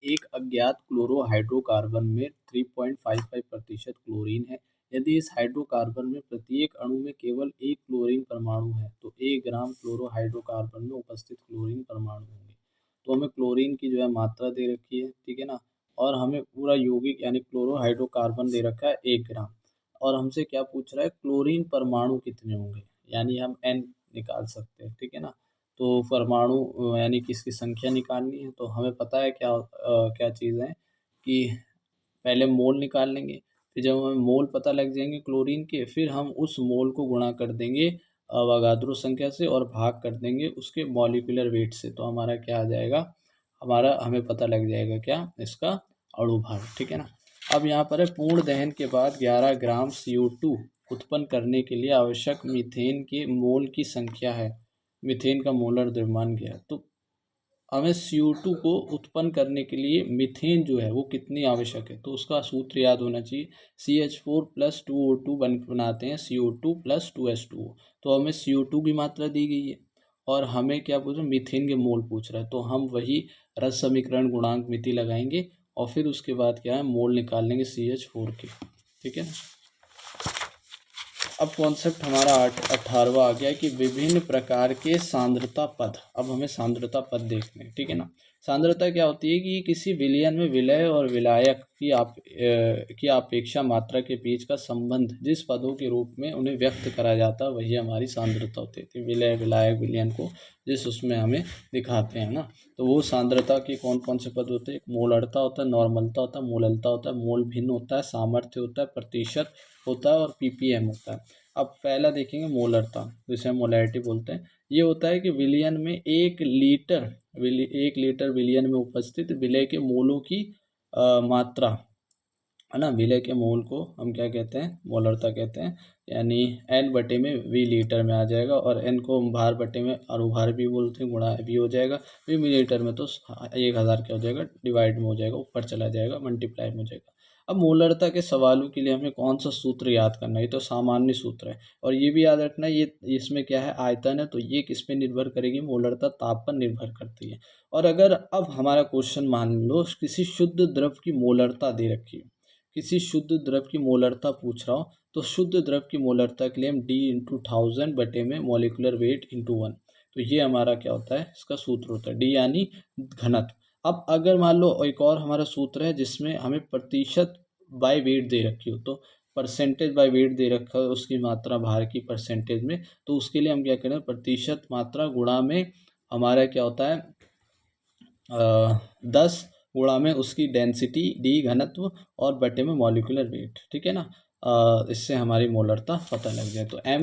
एक अज्ञात क्लोरोहाइड्रोकार्बन में 3.55% क्लोरीन है। यदि इस हाइड्रोकार्बन में प्रत्येक अणु में केवल एक क्लोरीन परमाणु है तो 1 ग्राम क्लोरोहाइड्रोकार्बन में उपस्थित क्लोरीन परमाणु होंगे। तो हमें क्लोरीन की जो है मात्रा दे रखी है, ठीक है ना, और हमें पूरा यौगिक यानी क्लोरोहाइड्रोकार्बन दे रखा है 1 ग्राम, और हमसे क्या पूछ रहा है, क्लोरीन परमाणु कितने होंगे, यानी हम n निकाल सकते हैं, ठीक है ना। तो परमाणु यानी कि इसकी संख्या निकालनी है, तो हमें पता है क्या चीज़ है कि पहले मोल निकाल लेंगे, फिर जब हमें मोल पता लग जाएंगे क्लोरीन के, फिर हम उस मोल को गुणा कर देंगे अवगाद्रो संख्या से और भाग कर देंगे उसके मॉलिक्यूलर वेट से। तो हमारा क्या आ जाएगा, हमें पता लग जाएगा क्या, इसका अणु भार, ठीक है ना। अब यहाँ पर है पूर्ण दहन के बाद 11 ग्राम CO2 उत्पन्न करने के लिए आवश्यक मीथेन के मोल की संख्या है। मीथेन का मोलर द्रव्यमान क्या है, तो हमें CO2 को उत्पन्न करने के लिए मीथेन जो है वो कितनी आवश्यक है, तो उसका सूत्र याद होना चाहिए। CH4 + 2O2 बनाते हैं CO2 + 2H2O। तो हमें CO2 की मात्रा दी गई है और हमें क्या पूछ रहा है, मीथेन के मोल पूछ रहा है। तो हम वही रस समीकरण गुणांक मिति लगाएंगे और फिर उसके बाद क्या है, मोल निकाल लेंगे CH4 के, ठीक है ना। अब कॉन्सेप्ट हमारा 18वां आ गया कि विभिन्न प्रकार के सांद्रता पद। अब हमें सांद्रता पद देखने हैं, ठीक है ना। सांद्रता क्या होती है कि किसी विलयन में विलय और विलायक की अपेक्षा मात्रा के बीच का संबंध जिस पदों के रूप में उन्हें व्यक्त करा जाता है वही हमारी सांद्रता होती है। विलय विलायक विलयन को जिस उसमें हमें दिखाते हैं ना, तो वो सांद्रता के कौन कौन से पद होते हैं। एक मोलरता होता है, नॉर्मलता होता है, मोललता होता है, मोल भिन्न होता है, सामर्थ्य होता है, प्रतिशत होता है और ppm होता है। अब पहला देखेंगे मोलरता, जिसे हम मोलैरिटी बोलते हैं। ये होता है कि विलयन में 1 लीटर विलयन में उपस्थित विलय के मोलों की मात्रा, है ना। विलय के मोल को हम क्या कहते हैं, मोलरता कहते हैं। यानी n/v लीटर में आ जाएगा, और n को हम भार बटे में अनुभार भी बोलते हैं, गुणा भी हो जाएगा। v मिलीलीटर में तो 1000 क्या हो जाएगा, डिवाइड में हो जाएगा, ऊपर चला जाएगा, मल्टीप्लाई में हो जाएगा। अब मोलरता के सवालों के लिए हमें कौन सा सूत्र याद करना है, ये तो सामान्य सूत्र है। और ये भी याद रखना है, ये इसमें क्या है, आयतन है, तो ये किस पे निर्भर करेगी, मोलरता ताप पर निर्भर करती है। और अगर अब हमारा क्वेश्चन मान लो किसी शुद्ध द्रव की मोलरता दे रखी है, किसी शुद्ध द्रव की मोलरता पूछ रहा हो, तो शुद्ध द्रव की मोलरता के लिए हम D/1000 बटे में मॉलिक्यूलर वेट × 1, तो ये हमारा क्या होता है, इसका सूत्र होता है D यानी घनत्व। अब अगर मान लो एक और हमारा सूत्र है जिसमें हमें प्रतिशत बाय वेट दे रखी हो, तो परसेंटेज बाय वेट दे रखा है उसकी मात्रा भार की परसेंटेज में, तो उसके लिए हम क्या करें, प्रतिशत मात्रा गुणा में हमारा क्या होता है 10 गुणा में उसकी डेंसिटी D घनत्व और बटे में मॉलिक्यूलर वेट, ठीक है ना। इससे हमारी मोलरता पता लग जाए। तो m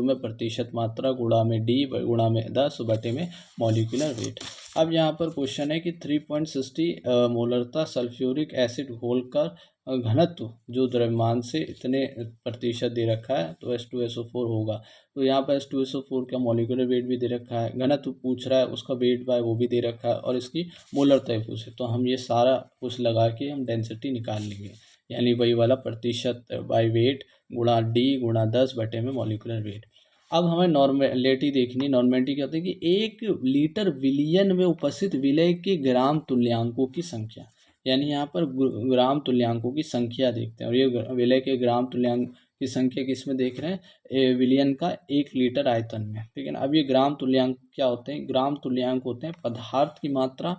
= में प्रतिशत मात्रा गुणा में D गुणा में 10 बटे में मॉलिक्यूलर वेट। अब यहाँ पर क्वेश्चन है कि 3.60 मोलरता सल्फ्यूरिक एसिड घोल का घनत्व जो द्रव्यमान से इतने प्रतिशत दे रखा है, तो H2SO4 होगा। तो यहाँ पर H2SO4 का मॉलिक्यूलर वेट भी दे रखा है, घनत्व पूछ रहा है, उसका वेट बाय वो भी दे रखा है, और इसकी मोलरता पूछे, तो हम ये सारा कुछ लगा के हम डेंसिटी निकाल लेंगे। यानी वही वाला प्रतिशत बाय वेट गुणा D गुणा 10 बटे में मॉलिक्यूलर वेट। अब हमें नॉर्मेलिटी देखनी। नॉर्मेलिटी क्या होती है कि 1 लीटर विलयन में उपस्थित विलय के ग्राम तुल्यांकों की संख्या, यानी यहाँ पर ग्राम तुल्यांकों की संख्या देखते हैं। और ये विलय के ग्राम तुल्यांक की संख्या किस में देख रहे हैं, विलयन का 1 लीटर आयतन में, ठीक है ना। अब ये ग्राम तुल्यांक क्या होते हैं, ग्राम तुल्यांक होते हैं पदार्थ की मात्रा,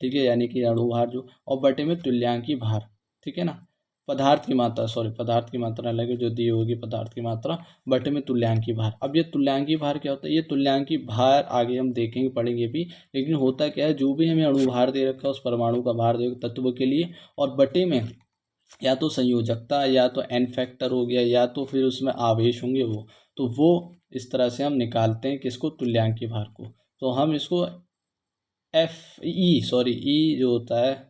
ठीक है, यानी कि अणुभार जो, और बटे में तुल्यांकी भार, ठीक है ना। पदार्थ की मात्रा अलग है जो दी होगी, पदार्थ की मात्रा बटे में तुल्यांकी भार। अब ये तुल्यांकी भार क्या होता है, ये तुल्यांकी भार आगे हम देखेंगे पढ़ेंगे भी, लेकिन होता क्या है, जो भी हमें अणुभार दे रखा है उस परमाणु का भार दे तत्व के लिए, और बटे में या तो संयोजकता, या तो n फैक्टर हो गया, या तो फिर उसमें आवेश होंगे वो इस तरह से हम निकालते हैं किसको, तुल्यांकी भार को। तो हम इसको ई जो होता है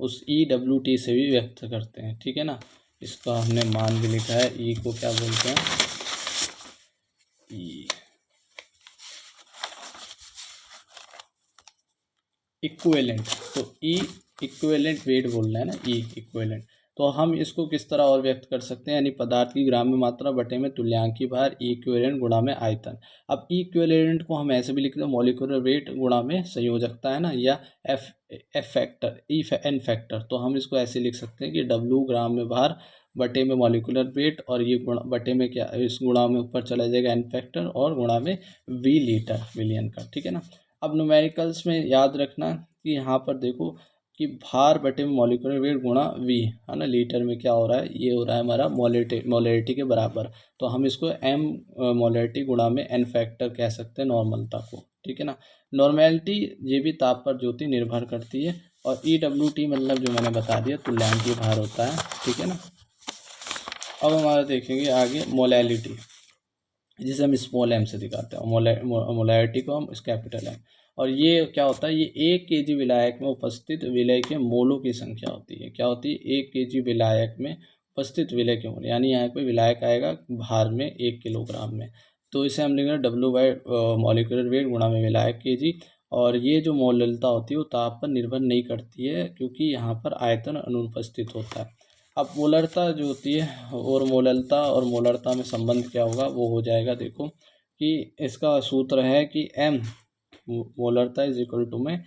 उस EWT से भी व्यक्त करते हैं, ठीक है ना। इसका हमने मान भी लिखा है, ई को क्या बोलते हैं, ई इक्विवेलेंट। तो ई इक्विवेलेंट वेट बोलना है ना, ई इक्विवेलेंट। तो हम इसको किस तरह और व्यक्त कर सकते हैं, यानी पदार्थ की ग्राम में मात्रा बटे में तुल्यांकी भार इक्विवेलेंट गुणा में आयतन। अब इक्विवेलेंट को हम ऐसे भी लिखते हैं मॉलिक्यूलर वेट गुणा में संयोजकता है ना, या एफ फैक्टर एन फैक्टर। तो हम इसको ऐसे लिख सकते हैं कि डब्ल्यू ग्राम में भार बटे में मॉलिक्यूलर वेट, और ये गुणा बटे में क्या, इस गुणा में ऊपर चला जाएगा एन फैक्टर, और गुणा में वी लीटर मिलियन का, ठीक है ना। अब न्यूमेरिकल्स में याद रखना कि यहाँ पर देखो कि भार बटे में मॉलिक्यूलर वेट गुणा वी, है ना, लीटर में क्या हो रहा है, ये हो रहा है हमारा मोलैरिटी के बराबर। तो हम इसको एम मोलैरिटी गुणा में एन फैक्टर कह सकते हैं नॉर्मलता को, ठीक है ना। नॉर्मेलिटी ये भी ताप पर ज्योति निर्भर करती है, और ई डब्ल्यू टी मतलब जो मैंने बता दिया तुल्यांकी भार होता है, ठीक है ना। अब हमारा देखेंगे आगे मोलैलिटी, जिसे हम स्मॉल एम से दिखाते हैं, मोलैरिटी को हम कैपिटल एम। और ये क्या होता है, ये 1 केजी विलायक में उपस्थित विलय के मोलों की संख्या होती है। क्या होती है, 1 केजी विलायक में उपस्थित विलय के मोल, यानी यहाँ पे विलायक आएगा भार में 1 किलोग्राम में। तो इसे हम लिखेंगे डब्ल्यू बाई मॉलिक्यूलर वेट गुणा में विलायक केजी। और ये जो मोललता होती है वो ताप पर निर्भर नहीं करती है, क्योंकि यहाँ पर आयतन अनुपस्थित होता है। अब मोलरता जो होती है, और मोललता और मोलरता में संबंध क्या होगा, वो हो जाएगा देखो कि इसका सूत्र है कि एम मोलरता इज इक्वल टू में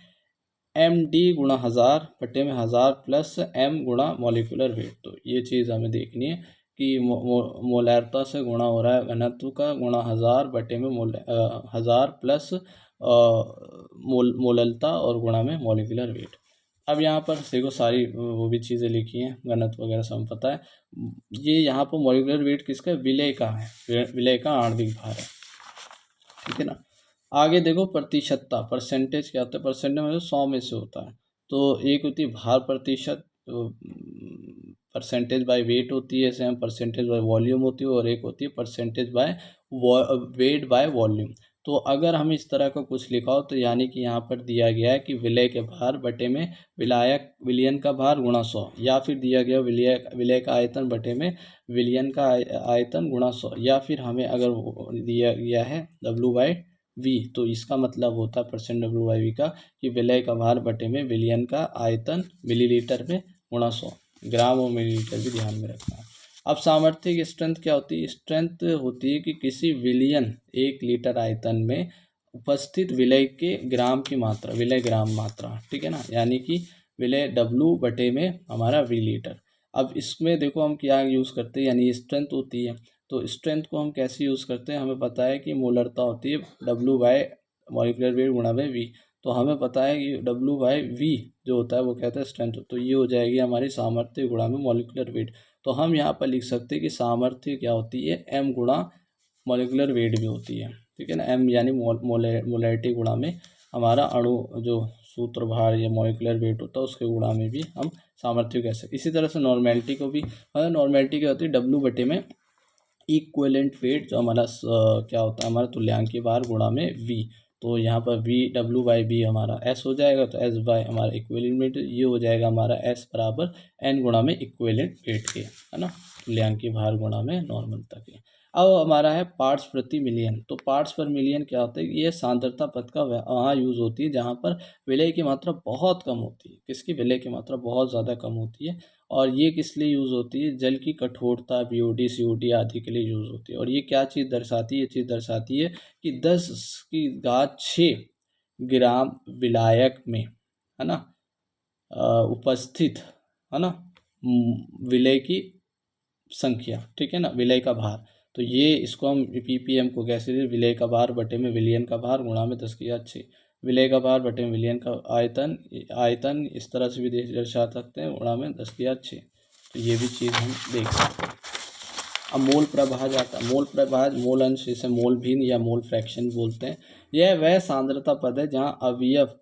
एम डी गुणा 1000 बटे में 1000 प्लस एम गुणा मॉलिक्यूलर वेट। तो ये चीज़ हमें देखनी है कि मोलरता से गुणा हो रहा है घनत्व का गुणा 1000 बटे में 1000 प्लस मोललता और गुणा में मॉलिक्यूलर वेट। अब यहाँ पर देखो सारी वो भी चीज़ें लिखी हैं, घनत्व वगैरह सब पता है। ये यहाँ पर मॉलिक्यूलर वेट किसका, विलय का है, विलय का आणविक भार है, ठीक है ना। आगे देखो प्रतिशतता, परसेंटेज क्या होता है, परसेंटेज मतलब 100 में से होता है। तो एक होती है भार प्रतिशत, तो परसेंटेज बाय वेट होती है, ऐसे हम परसेंटेज बाय वॉल्यूम होती है, और एक होती है percentage by weight by volume. तो अगर हम इस तरह का कुछ लिखा हो, तो यानी कि यहाँ पर दिया गया है कि विलय के भार बटे में विलयन का भार गुणा 100, या फिर दिया गया विलय का आयतन बटे में विलयन का आयतन गुणा 100, या फिर हमें अगर दिया गया है डब्ल्यू बाई वी, तो इसका मतलब होता है परसेंट डब्ल्यू बाई वी का कि विलय का भार बटे में विलयन का आयतन मिलीलीटर में गुणा 100। ग्राम और मिलीलीटर भी ध्यान में रखना है। अब सामर्थ्य की स्ट्रेंथ क्या होती है, स्ट्रेंथ होती है कि किसी विलयन 1 लीटर आयतन में उपस्थित विलय के ग्राम की मात्रा, विलय ग्राम मात्रा, ठीक है ना, यानी कि विलय डब्लू बटे में हमारा वी लीटर। अब इसमें देखो हम क्या यूज़ करते हैं, यानी स्ट्रेंथ होती है, तो स्ट्रेंथ को हम कैसे यूज़ करते हैं, हमें पता है कि मोलरता होती है डब्लू बाय मॉलिक्यूलर वेट गुणा में वी। तो हमें पता है कि डब्लू बाय वी जो होता है वो कहता है स्ट्रेंथ, तो ये हो जाएगी हमारी सामर्थ्य गुणा में मॉलिक्यूलर वेट। तो हम यहाँ पर लिख सकते हैं कि सामर्थ्य क्या होती है, एम गुणा मॉलिक्यूलर वेट भी होती है, ठीक है ना। एम यानी मोलैरिटी गुणा में हमारा अणु जो सूत्र भार या मॉलिक्यूलर वेट होता है उसके गुणा में भी हम सामर्थ्य कह सकते। इसी तरह से नॉर्मेलिटी को भी, नॉर्मेलिटी क्या होती है, डब्लू बटे में इक्विवेलेंट वेट जो हमारा क्या होता है, हमारा तुल्यांकी भार गुणा में वी। तो यहाँ पर वी डब्ल्यू बाई वी हमारा एस हो जाएगा, तो एस बाय हमारा इक्विवेलेंट वेट, ये हो जाएगा हमारा एस बराबर एन गुणा में इक्विवेलेंट वेट के, है ना, तुल्यांकी भार गुणा में नॉर्मलता के। अब हमारा है पार्ट्स प्रति मिलियन। तो पार्ट्स पर मिलियन क्या होता है, ये सांद्रता पद का वहाँ यूज़ होती है जहाँ पर विलय की मात्रा बहुत कम होती है। किसकी, विलय की मात्रा बहुत ज़्यादा कम होती है। और ये किस लिए यूज़ होती है, जल की कठोरता, बीओडी सीओडी आदि के लिए यूज़ होती है। और ये क्या चीज़ दर्शाती है, ये चीज़ दर्शाती है कि 10⁶ ग्राम विलायक में, है ना, उपस्थित, है ना, विलय की संख्या, ठीक है ना, विलय का भार। तो ये इसको हम पीपीएम को कैसे दे, विलय का भार बटे में विलयन का भार गुणा में 10⁶ विलय का भार बटे में विलयन का आयतन, आयतन इस तरह से भी दर्शा सकते हैं गुणा में 10⁶। तो ये भी चीज़ हम देख सकते हैं। अब मोल प्रभाज आता है। मोल प्रभाज, मोल अंश, इसे मोल भिन्न या मोल फ्रैक्शन बोलते हैं। यह वह सांद्रता पद है जहाँ अवयव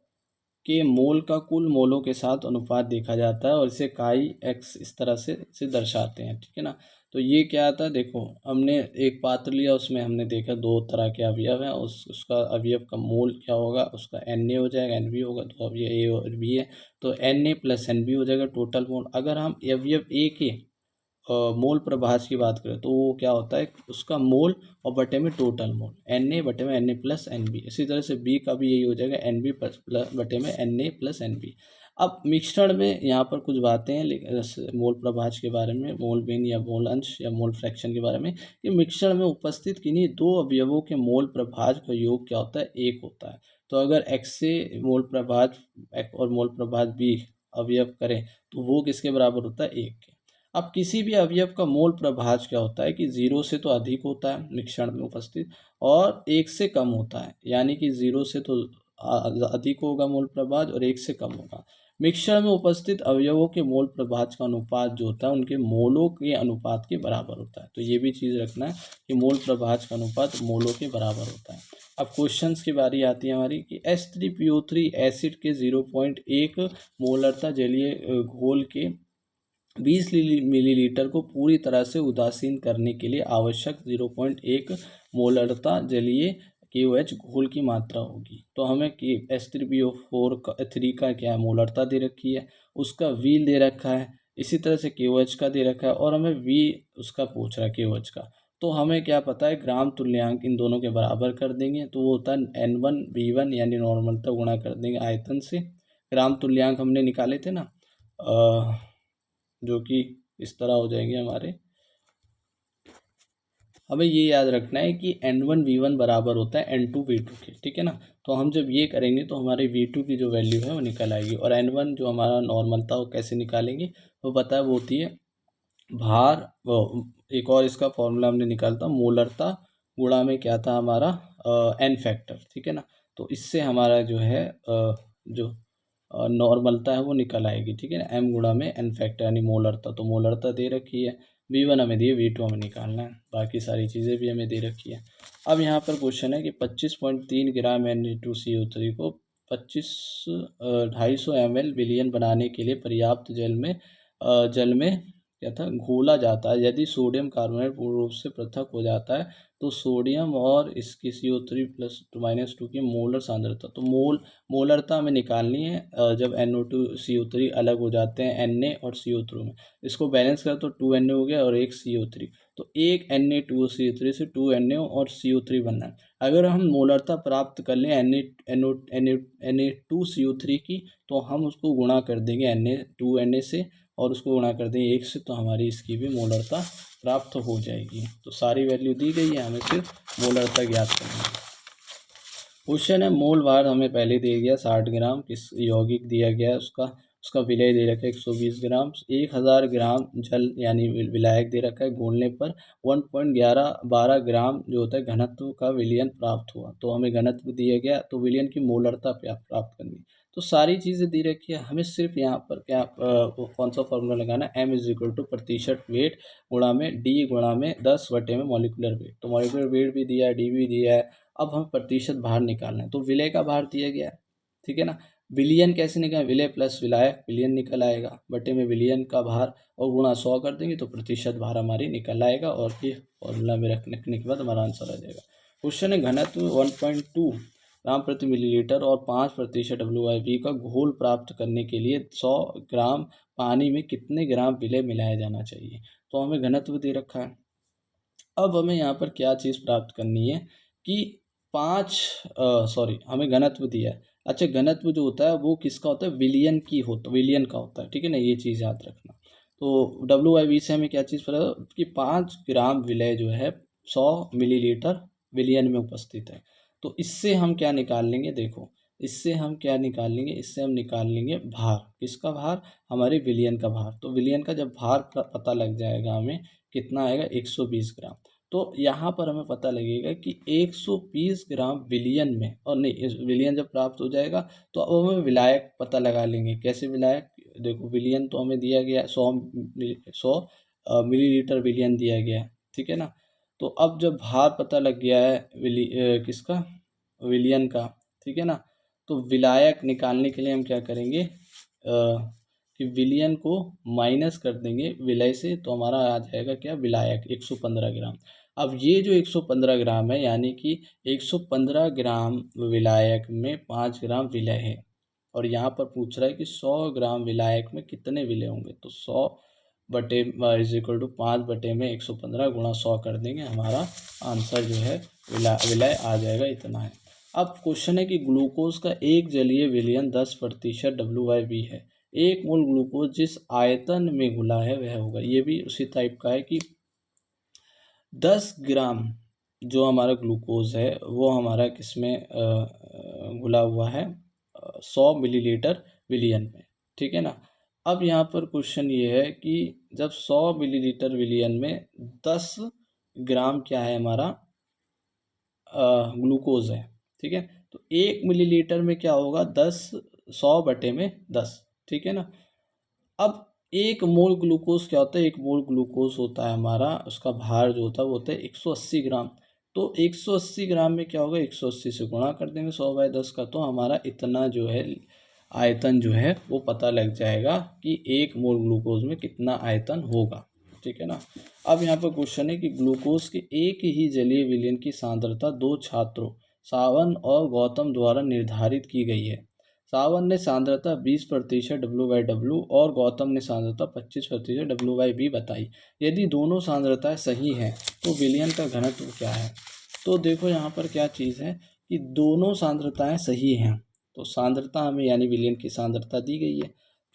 के मोल का कुल मोलों के साथ अनुपात देखा जाता है, और इसे काई एक्स इस तरह से दर्शाते हैं, ठीक है ना। तो ये क्या आता है, देखो हमने एक पात्र लिया, उसमें हमने देखा 2 तरह के अवयव हैं, उसका अवयव का मोल क्या होगा, उसका एन ए हो जाएगा, एन बी होगा, तो अवयव ए और बी है, तो n A plus n B हो जाएगा टोटल मोल। अगर हम अवयव ए के मोल प्रभाज की बात करें तो वो क्या होता है, उसका मोल और बटे में टोटल मोल, एन ए बटे में n A plus n B. इसी तरह से बी का भी यही हो जाएगा, एन बी प्लस बटे में n A plus n B. अब मिश्रण में यहाँ पर कुछ बातें हैं, लेकिन मोल प्रभाज के बारे में, मोल बिन या मोल अंश या मोल फ्रैक्शन के बारे में, कि मिश्रण में उपस्थित किन्हीं दो अवयवों के मोल प्रभाज का योग क्या होता है, एक होता है। तो अगर x से मोल प्रभाज x और मोल प्रभाज b अवयव करें तो वो किसके बराबर होता है, एक के। अब किसी भी अवयव का मोल प्रभाज क्या होता है कि 0 से तो अधिक होता है मिश्रण में उपस्थित, और 1 से कम होता है, यानी कि 0 से तो अधिक होगा मोल प्रभाज और 1 से कम होगा। मिश्रण में उपस्थित अवयवों के मोल प्रभाज का अनुपात जो होता है उनके मोलों के अनुपात के बराबर होता है। तो ये भी चीज़ रखना है कि मोल प्रभाज का अनुपात मोलों के बराबर होता है। अब क्वेश्चंस की बारी आती है हमारी कि H3PO3 एसिड के 0.1 मोलरता जलीय घोल के 20 मिलीलीटर को पूरी तरह से उदासीन करने के लिए आवश्यक 0.1 मोलरता जलीय KOH घोल की मात्रा होगी। तो हमें कि H3PO4 का क्या मोलरता दे रखी है, उसका व्हील दे रखा है, इसी तरह से KOH का दे रखा है, और हमें V उसका पूछ रहा है KOH का। तो हमें क्या पता है, ग्राम तुल्यांक इन दोनों के बराबर कर देंगे तो वो होता है N1V1 यानी नॉर्मलता गुणा कर देंगे आयतन से। ग्राम तुल्यांक हमने निकाले थे ना, जो कि इस तरह हो जाएंगे हमारे। हमें ये याद रखना है कि N1V1 बराबर होता है N2V2 के, ठीक है ना। तो हम जब ये करेंगे तो हमारे V2 की जो वैल्यू है वो निकल आएगी, और N1 जो हमारा नॉर्मल था वो कैसे निकालेंगे, वो पता है वो होती है भार, एक और इसका फॉर्मूला हमने निकाला था मोलरता गुणा में क्या था हमारा N फैक्टर, ठीक है ना। तो इससे हमारा जो है जो नॉर्मलता है वो निकल आएगी, ठीक है ना। M गुणा में N फैक्टर यानी मोलरता, तो मोलरता दे रखी है, V1 हमें दिए, V2 हमें निकालना है, बाकी सारी चीज़ें भी हमें दे रखी है। अब यहाँ पर क्वेश्चन है कि 25.3 ग्राम Na2CO3 को 250 ml विलयन बनाने के लिए पर्याप्त जल में क्या था घोला जाता है। यदि सोडियम कार्बोनेट पूर्ण रूप से पृथक हो जाता है तो सोडियम और इसकी CO3+-2 की मोलर सांद्रता, तो मोलरता हमें निकालनी है जब NO2CO3 अलग हो जाते हैं Na और CO3 में। इसको बैलेंस करें तो 2Na हो गया और एक CO3, तो एक Na2CO3 से 2Na और CO3 बनना है। अगर हम मोलरता प्राप्त कर लें Na2CO3 की, तो हम उसको गुणा कर देंगे Na से, और उसको गुणा कर देंगे 1 से, तो हमारी इसकी भी मोलरता प्राप्त हो जाएगी। तो सारी वैल्यू दी गई है, हमें सिर्फ मोलरता ज्ञात करनी है। क्वेश्चन है मोल भार हमें पहले दिया गया 60 ग्राम, किस यौगिक दिया गया है उसका विलय दे रखा है 120 ग्राम, 1000 ग्राम जल यानी विलायक दे रखा है, घोलने पर 1.12 ग्राम जो होता है घनत्व का विलयन प्राप्त हुआ। तो हमें घनत्व दिया गया, तो विलयन की मोलरता प्राप्त करनी है। तो सारी चीज़ें दे रखी है, हमें सिर्फ यहाँ पर क्या कौन सा फॉर्मूला लगाना है, M प्रतिशत वेट गुणा में D गुणा में 10 बटे में मॉलिकुलर वेट। तो मॉलिकुलर वेट भी दिया है, D भी दिया है। अब हम प्रतिशत भार निकालना है, तो विलय का भार दिया गया है, ठीक है ना। विलयन कैसे निकाल, विलय प्लस विलायक विलयन निकल आएगा, बटे में विलयन का भार और गुणा 100 कर देंगे तो प्रतिशत भार हमारी निकल आएगा, और ये फॉर्मूला में रखने के बाद हमारा आंसर आ जाएगा। क्वेश्चन है घनत्व 1.2 ग्राम प्रति मिलीलीटर और 5% WIV का घोल प्राप्त करने के लिए 100 ग्राम पानी में कितने ग्राम विलय मिलाया जाना चाहिए। तो हमें घनत्व दे रखा है। अब हमें यहाँ पर क्या चीज़ प्राप्त करनी है कि हमें घनत्व दिया है। अच्छा, घनत्व जो होता है वो किसका होता है, विलियन का होता है, ठीक है ना, ये चीज़ याद रखना। तो WIV से हमें क्या चीज़ पता कि 5 ग्राम विलय जो है 100 मिलीलीटर विलियन में उपस्थित है। तो इससे हम क्या निकाल लेंगे, देखो इससे हम क्या निकाल लेंगे, इससे हम निकाल लेंगे भार, किसका भार, हमारे विलियन का भार। तो विलियन का जब भार पता लग जाएगा हमें कितना आएगा 120 ग्राम। तो यहाँ पर हमें पता लगेगा कि 120 ग्राम विलियन में, और नहीं, इस विलियन जब प्राप्त हो जाएगा तो अब हमें विलायक पता लगा लेंगे। कैसे विलायक, देखो विलियन तो हमें दिया गया 100 मिलीलीटर विलियन दिया गया है, ठीक है ना। तो अब जब भार पता लग गया है किसका, विलियन का, ठीक है ना, तो विलायक निकालने के लिए हम क्या करेंगे कि विलियन को माइनस कर देंगे विलय से, तो हमारा आ जाएगा क्या, विलायक 115 ग्राम। अब ये जो 115 ग्राम है यानी कि 115 ग्राम विलायक में 5 ग्राम विलय है, और यहाँ पर पूछ रहा है कि 100 ग्राम विलायक में कितने विलय होंगे। तो 100 बटे = 5 बटे में 115 गुणा 100 कर देंगे, हमारा आंसर जो है विलय आ जाएगा, इतना है। अब क्वेश्चन है कि ग्लूकोज का एक जलीय विलयन 10% WIV है, एक मोल ग्लूकोज जिस आयतन में घुला है वह होगा। ये भी उसी टाइप का है कि 10 ग्राम जो हमारा ग्लूकोज है वो हमारा किसमें घुला हुआ है, 100 मिलीलीटर विलियन में, ठीक है ना। अब यहाँ पर क्वेश्चन ये है कि जब 100 मिलीलीटर विलियन में 10 ग्राम क्या है हमारा ग्लूकोज है, ठीक है, तो 1 मिलीलीटर में क्या होगा, 100/10, ठीक है ना। अब एक मोल ग्लूकोज क्या होता है, एक मोल ग्लूकोज होता है हमारा, उसका भार जो होता है वो होता है 180 ग्राम। तो 180 ग्राम में क्या होगा, 180 से गुणा कर देंगे 100/10 का, तो हमारा इतना जो है आयतन जो है वो पता लग जाएगा कि एक मोल ग्लूकोज में कितना आयतन होगा, ठीक है ना। अब यहाँ पर क्वेश्चन है कि ग्लूकोज के एक ही जलीय विलयन की सांद्रता दो छात्रों सावन और गौतम द्वारा निर्धारित की गई है। सावन ने सांद्रता 20% W/W और गौतम ने सांद्रता 25% W/V बताई। यदि दोनों सांद्रताएं सही हैं तो विलयन का घनत्व क्या है। तो देखो यहाँ पर क्या चीज़ है कि दोनों सांद्रताएं सही हैं, तो सांद्रता हमें यानी विलयन की सांद्रता दी गई है,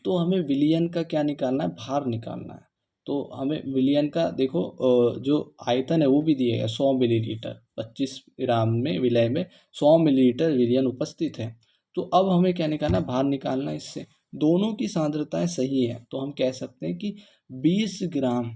तो हमें विलयन का क्या निकालना है, भार निकालना है। तो हमें विलयन का देखो जो आयतन है वो भी दिया है 100 मिलीलीटर, 25 ग्राम में विलय में 100 मिलीलीटर विलयन उपस्थित है। तो अब हमें क्या निकालना है, भार निकालना है। इससे दोनों की सांद्रताएं सही है तो हम कह सकते हैं कि 20 ग्राम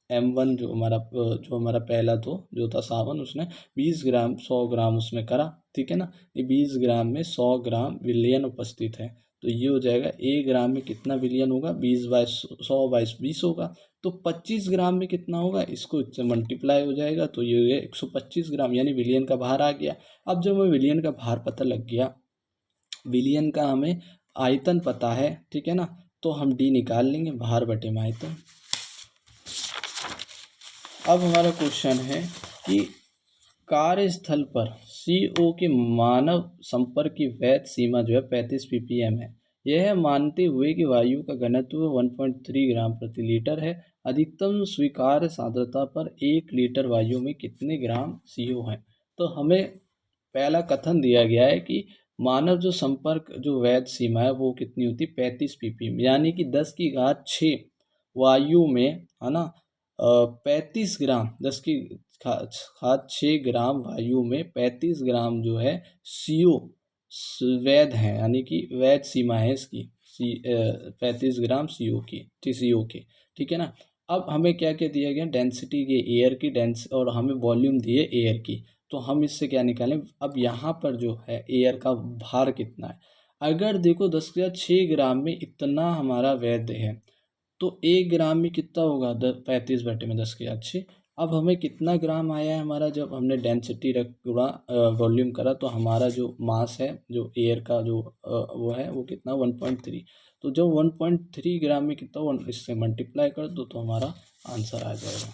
M1 जो हमारा पहला तो जो था सावन, उसने 20 ग्राम 100 ग्राम उसमें करा, ठीक है ना। ये 20 ग्राम में 100 ग्राम विलयन उपस्थित है, तो ये हो जाएगा 1 ग्राम में कितना विलयन होगा, 20/100/20 होगा। तो 25 ग्राम में कितना होगा, इसको इससे मल्टीप्लाई हो जाएगा, तो ये 125 ग्राम यानी विलयन का भार आ गया। अब जब हमें विलयन का भार पता लग गया, विलयन का हमें आयतन पता है, ठीक है ना, तो हम डी निकाल लेंगे, भार बटे में आयतन। अब हमारा क्वेश्चन है कि कार्यस्थल पर CO के मानव संपर्क की वैध सीमा जो है 35 ppm है। यह मानते हुए कि वायु का घनत्व 1.3 ग्राम प्रति लीटर है, अधिकतम स्वीकार्य सांद्रता पर 1 लीटर वायु में कितने ग्राम CO है। तो हमें पहला कथन दिया गया है कि मानव जो संपर्क जो वैध सीमा है वो कितनी होती है, 35 ppm, यानी कि 10⁶ वायु में, है ना, 35 ग्राम 10⁶ ग्राम वायु में 35 ग्राम जो है CO वैध है, यानी कि वैध सीमा है इसकी 35 ग्राम CO की, TCO की, ठीक है ना। अब हमें क्या क्या दिया गया, डेंसिटी की एयर की और हमें वॉल्यूम दिए एयर की, तो हम इससे क्या निकालें। अब यहाँ पर जो है एयर का भार कितना है, अगर देखो 10⁶ ग्राम में इतना हमारा वैध है, तो 1 ग्राम में कितना होगा, 35/10⁶। अब हमें कितना ग्राम आया है हमारा, जब हमने डेंसिटी रख गुणा वॉल्यूम करा, तो हमारा जो मास है जो एयर का जो वो है वो कितना 1.3। तो जब 1.3 ग्राम में कितना, इससे मल्टीप्लाई कर दो तो हमारा आंसर आ जाएगा।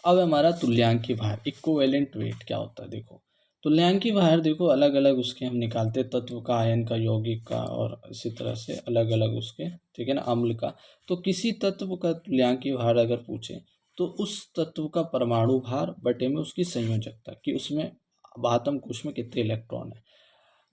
अब हमारा तुल्यांकी भार, इक्विवेलेंट वेट क्या होता है। देखो तुल्यांकी भार देखो अलग अलग उसके हम निकालते हैं, तत्व का, आयन का, यौगिक का, और इसी तरह से अलग अलग उसके, ठीक है ना, अम्ल का। तो किसी तत्व का तुल्यांकी भार अगर पूछे तो उस तत्व का परमाणु भार बटे में उसकी संयोजकता कि उसमें आत्म कोश में कितने इलेक्ट्रॉन है।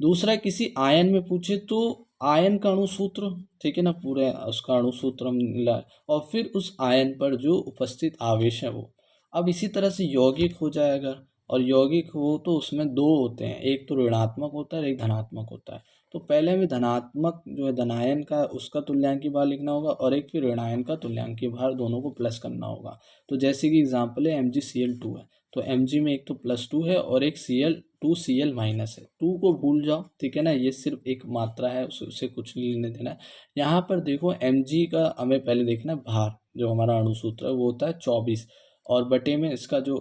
दूसरा किसी आयन में पूछे तो आयन का अणु सूत्र, ठीक है ना, पूरे उसका अणु सूत्र हम मिला, और फिर उस आयन पर जो उपस्थित आवेश है वो। अब इसी तरह से यौगिक हो जाएगा, और यौगिक हो तो उसमें दो होते हैं, एक तो ऋणात्मक होता है, एक धनात्मक होता है। तो पहले हमें धनात्मक जो है धनायन का उसका तुल्यांकी भार लिखना होगा, और एक फिर ऋणायन का तुल्यांकी भार, दोनों को प्लस करना होगा। तो जैसे कि एग्जाम्पल है MgCl2 है, तो Mg में एक तो +2 है और एक Cl2Cl- है, 2 को भूल जाओ, ठीक है ना, ये सिर्फ एक मात्रा है, उससे कुछ नहीं लेने देना है। यहाँ पर देखो Mg का हमें पहले देखना है भार, जो हमारा अणुसूत्र है वो होता है 24, और बटे में इसका जो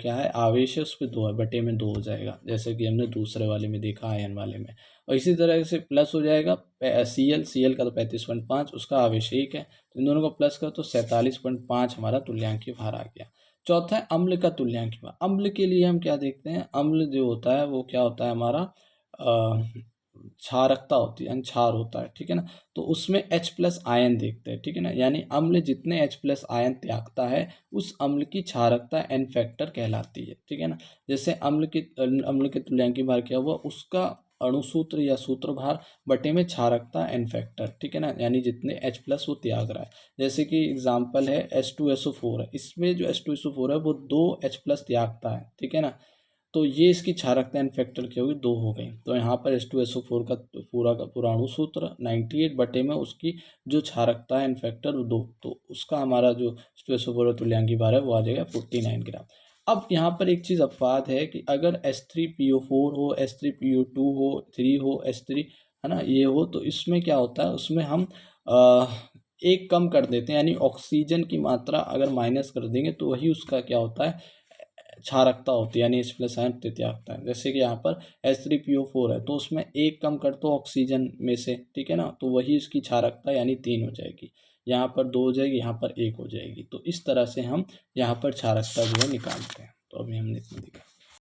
क्या है आवेश है उस पर 2 है, बटे में 2 हो जाएगा, जैसे कि हमने दूसरे वाले में देखा आयन वाले में। और इसी तरह से प्लस हो जाएगा Cl का तो 35.5, उसका आवेश 1 है, तो इन दोनों को प्लस कर तो 47.5 हमारा तुल्यांकी भार आ गया। चौथा है अम्ल का तुल्यांकी भार। अम्ल के लिए हम क्या देखते हैं, अम्ल जो होता है वो क्या होता है हमारा क्षारकता होती है, यानी क्षार होता है, ठीक है ना। तो उसमें H+ आयन देखते हैं, ठीक है ना, यानी अम्ल जितने H+ आयन त्यागता है उस अम्ल की क्षारकता N फैक्टर कहलाती है, ठीक है ना। जैसे अम्ल के तुल्यांकी भार क्या हुआ, उसका अणुसूत्र या सूत्रभार बटे में क्षारकता एन फैक्टर, ठीक है ना, यानी जितने H+ वो त्याग रहा है। जैसे कि एग्जांपल है H2SO4 है, इसमें जो H2SO4 है वो 2 H+ त्यागता है, ठीक है ना, तो ये इसकी क्षारकता एन फैक्टर क्या होगी, 2 हो गई। तो यहाँ पर H2SO4 का पूरा अणुसूत्र 98 बटे में उसकी जो क्षारकता है एन फैक्टर 2, तो उसका हमारा जो H2SO4 तुल्यांकी भार है वो आ जाएगा 49 ग्राम। अब यहाँ पर एक चीज़ अपवाद है कि अगर H3PO4 हो, H3PO2 हो, 3 हो, H3 है ना, ये हो, तो इसमें क्या होता है, उसमें हम एक कम कर देते हैं, यानी ऑक्सीजन की मात्रा अगर माइनस कर देंगे तो वही उसका क्या होता है, क्षारकता होती है, यानी H+ आयन त्यागता है। जैसे कि यहाँ पर H3PO4 है तो उसमें एक कम कर दो ऑक्सीजन में से, ठीक है ना, तो वही उसकी क्षारकता यानी 3 हो जाएगी, यहाँ पर 2 हो जाएगी, यहाँ पर 1 हो जाएगी। तो इस तरह से हम यहाँ पर क्षारकता जो है निकालते हैं। तो अभी हमने इतना दिखा।